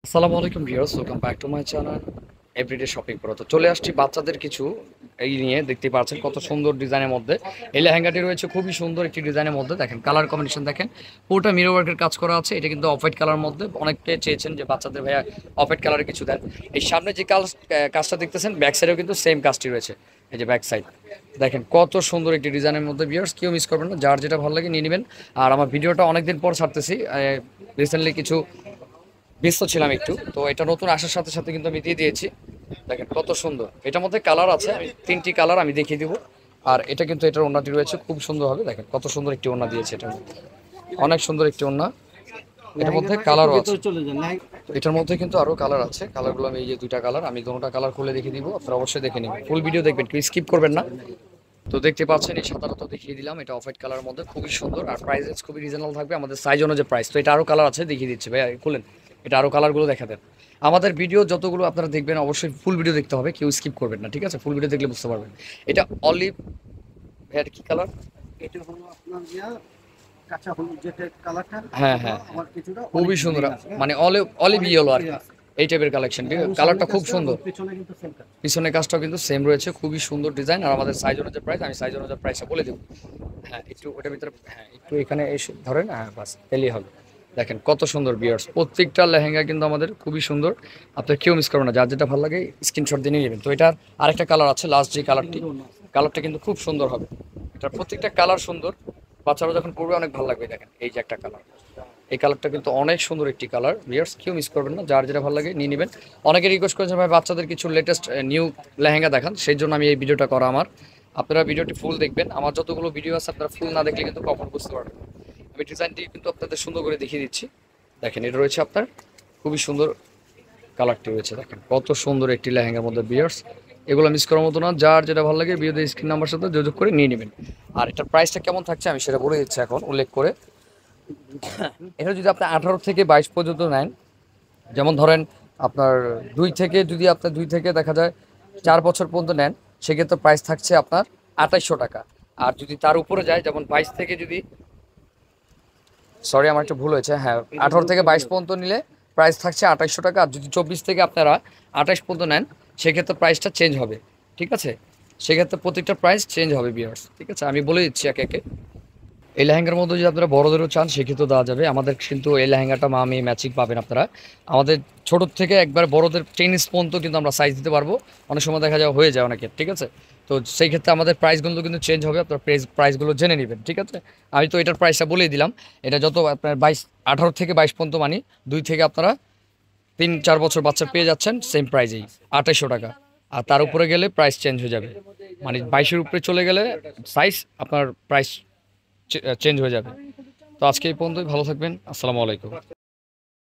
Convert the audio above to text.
আসসালামু আলাইকুম viewers, welcome back to my channel everyday shopping pro. তো চলে আসছি বাচ্চাদের কিছু এই নিয়ে। দেখতে পাচ্ছেন কত সুন্দর ডিজাইনের মধ্যে এই লেহেঙ্গাটি রয়েছে, খুবই সুন্দর একটি ডিজাইনের মধ্যে। দেখেন কালার কম্বিনেশন দেখেন, পুরোটা মিরর ওয়ার্কের কাজ করা আছে। এটা কিন্তু অফ হোয়াইট কালার মধ্যে। অনেকে চেয়েছেন যে বাচ্চাদের ভাইয়া অফ হোয়াইট কালারের কিছু দেন। এই সামনে যে কাজটা দেখতেছেন, ব্যাক সাইডেও কিন্তু সেম কাজটি রয়েছে। এই যে ব্যাক সাইড দেখেন কত সুন্দর একটি ডিজাইনের মধ্যে। ভিউয়ার্স কেউ মিস করবেন না, যার যেটা ভালো লাগে নিয়ে নেবেন। আর আমার ভিডিওটা অনেকদিন পর ছাড়তেছি, রিসেন্টলি কিছু ব্যস্ত ছিলাম একটু, তো এটা নতুন আসার সাথে সাথে কিন্তু আমি দিয়ে দিয়েছি। দেখেন কত সুন্দর, এটার মধ্যে কালার আছে, আমি তিনটি কালার আমি দেখিয়ে দিব। আর এটা কিন্তু এটার ওড়নাটি রয়েছে খুব সুন্দর হবে। দেখেন কত সুন্দর একটি ওড়না দিয়েছে, এটার মধ্যে অনেক সুন্দর একটি ওড়না। এটার মধ্যে কালারও আছে, তো এটার মধ্যে কিন্তু আরো কালার আছে। কালারগুলো আমি এই যে দুইটা কালার, আমি দুটোটা কালার খুলে দেখিয়ে দিব। আপনারা অবশ্যই দেখে নিবেন, ফুল ভিডিও দেখবেন, কেউ স্কিপ করবেন না। তো দেখতে পাচ্ছেন এই সাদাটা তো দেখিয়ে দিলাম, এটা অফ হোয়াইট কালার মধ্যে খুবই সুন্দর। আর প্রাইস খুবই রিজনেবল থাকবে আমাদের সাইজ অনুযায়ী প্রাইস। তো এটা আরো কালার আছে, দেখিয়ে দিচ্ছি ভাইয়া, খুলেন। এটা আরো কালারগুলো দেখা দেন। আমাদের ভিডিও যতগুলো আপনারা দেখবেন অবশ্যই ফুল ভিডিও দেখতে হবে, কেউ স্কিপ করবেন না, ঠিক আছে? ফুল ভিডিও দেখলে বুঝতে পারবেন। এটা অলিভ, ভাইয়ার কি কালার? এটা হলো আপনার কাঁচা হলুদ যেটা কালারটা, হ্যাঁ হ্যাঁ, আমার কিছুটা অনেক খুবই সুন্দর, গ্রিন আছে, হ্যাঁ? মানে অলিভ অলিভ অনেক ইয়েলো আর কি। গ্রিন আছে। এই টাইপের কালেকশন, অনুষঙ্গের কালারটা খুব কাজটা এবং সুন্দর। পেছনে কিন্তু সেম কাজ। পিছনের কাজটাও কিন্তু সেম রয়েছে, খুবই সুন্দর ডিজাইন। আর আমাদের সাইজ অনুযায়ী প্রাইস, আমি সাইজ অনুযায়ী প্রাইসটা বলে দেবো। হ্যাঁ একটু ওটার ভিতরে, হ্যাঁ একটু এখানে এসে ধরেন, হ্যাঁ বাস এলেই হবে। দেখেন কত সুন্দর বিয়ার্স, প্রত্যেকটা লেহেঙ্গা কিন্তু আমাদের খুবই সুন্দর। আপনার কেউ মিস করবেন না, যার যেটা ভালো লাগে স্ক্রিনশট দিয়ে নিয়ে নেবেন। তো এটার আরেকটা কালার আছে, লাস্ট যে কালারটি, কালারটা কিন্তু খুব সুন্দর হবে। এটার প্রত্যেকটা কালার সুন্দর, বাচ্চারা যখন পরবে অনেক ভালো লাগবে। দেখেন এই যে একটা কালার, এই কালারটা কিন্তু অনেক সুন্দর একটি কালার। ভিউয়ার্স কেউ মিস করবেন না, যার যেটা ভালো লাগে নিয়ে নেবেন। অনেকে রিকোয়েস্ট করেছেন ভাই বাচ্চাদের কিছু লেটেস্ট নিউ লেহেঙ্গা দেখান, সেই জন্য আমি এই ভিডিওটা করা আমার। আপনারা ভিডিওটি ফুল দেখবেন, আমার যতগুলো ভিডিও আছে আপনারা ফুল না দেখলে কিন্তু কখন বুঝতে পারবেন। আমি ডিজাইনটি কিন্তু আপনাদের সুন্দর করে দেখিয়ে দিচ্ছি। দেখেন এটা রয়েছে আপনার, খুবই সুন্দর কালারটি রয়েছে। দেখেন কত সুন্দর একটি লেহেঙ্গার মধ্যে ভিউয়ার্স, এগুলো মিস করার মতো না। যার যেটা ভালো লাগে ভিডিওতে স্ক্রিন নাম্বার সাথে যোগাযোগ করে নিয়ে নেবেন। আর এটার প্রাইসটা কেমন থাকছে আমি সেটা বলে দিচ্ছি এখন উল্লেখ করে। এটা যদি আপনি 18 থেকে 22 পর্যন্ত নেন, যেমন ধরেন আপনার দুই থেকে দেখা যায় 4 বছর পর্যন্ত নেন, সেক্ষেত্রে প্রাইস থাকছে আপনার 2800 টাকা। আর যদি তার উপরে যায়, যেমন 22 থেকে যদি, সরি আমার একটু ভুল হয়েছে, হ্যাঁ 18 থেকে 22 পর্যন্ত নিলে প্রাইস থাকছে 2800 টাকা। আর যদি 24 থেকে আপনারা 28 পর্যন্ত নেন, সেক্ষেত্রে প্রাইসটা চেঞ্জ হবে, ঠিক আছে? সেক্ষেত্রে প্রত্যেকটা প্রাইস চেঞ্জ হবে ভিউয়ার্স, ঠিক আছে? আমি বলে দিচ্ছি একে একে। এই লেহেঙ্গার মধ্যে যদি আপনারা বড়দেরও চান সেক্ষেত্রেও দেওয়া যাবে। আমাদের কিন্তু এই লেহেঙ্গাটা মা মেয়ে ম্যাচিং পাবেন আপনারা। আমাদের ছোট থেকে একবার বড়দের টেনিস পর্যন্ত কিন্তু আমরা সাইজ দিতে পারবো। অনেক সময় দেখা যায় হয়ে যায় অনেকের, ঠিক আছে? তো সেই ক্ষেত্রে আমাদের প্রাইসগুলো কিন্তু চেঞ্জ হবে, আপনার প্রাইসগুলো জেনে নেবেন, ঠিক আছে? আমি তো এটার প্রাইসটা বলেই দিলাম। এটা যত আপনার 18 থেকে 22 পর্যন্ত, মানে 2 থেকে আপনারা 3-4 বছর বাচ্চা পেয়ে যাচ্ছেন সেম প্রাইজেই, 2800 টাকা। আর তার উপরে গেলে প্রাইস চেঞ্জ হয়ে যাবে, মানে 22-এর উপরে চলে গেলে সাইজ আপনার প্রাইস চেঞ্জ হয়ে যাবে। তো আজকে এই পর্যন্তই, ভালো থাকবেন, আসসালামু আলাইকুম।